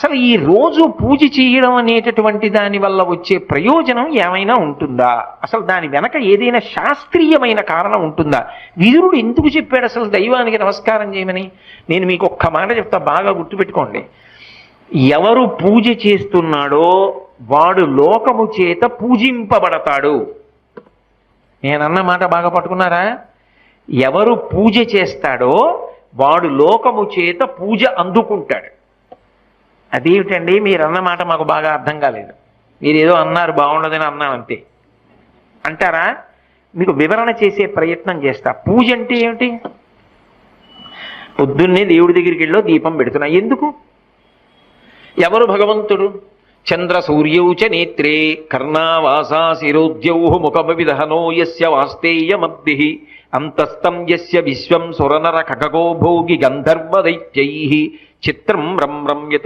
అసలు ఈ రోజు పూజ చేయడం అనేటటువంటి దాని వల్ల వచ్చే ప్రయోజనం ఏమైనా ఉంటుందా? అసలు దాని వెనక ఏదైనా శాస్త్రీయమైన కారణం ఉంటుందా? విదురుడు ఎందుకు చెప్పాడు అసలు దైవానికి నమస్కారం చేయమని? నేను మీకు ఒక్క మాట చెప్తా, బాగా గుర్తుపెట్టుకోండి. ఎవరు పూజ చేస్తున్నాడో వాడు లోకము చేత పూజింపబడతాడు. నేనన్న మాట బాగా పట్టుకున్నారా? ఎవరు పూజ చేస్తాడో వాడు లోకము చేత పూజ అందుకుంటాడు. అదేమిటండి మీరు అన్నమాట మాకు బాగా అర్థం కాలేదు, మీరేదో అన్నారు బాగుండదని అన్నాను అంతే అంటారా? మీకు వివరణ చేసే ప్రయత్నం చేస్తా. పూజ అంటే ఏమిటి? పొద్దున్నే దేవుడి దగ్గరికి వెళ్ళో దీపం పెడుతున్నా, ఎందుకు? ఎవరు భగవంతుడు? చంద్ర సూర్యౌ చ నేత్రే కర్ణావాసా శిరోద్యౌ ముఖమవిదహనో యస్య వాస్తేయమబ్ధిః అంతస్తం యస్య విశ్వం సురనర ఖగో భోగి గంధర్వ దైత్యైః చిత్రం రమ్యతే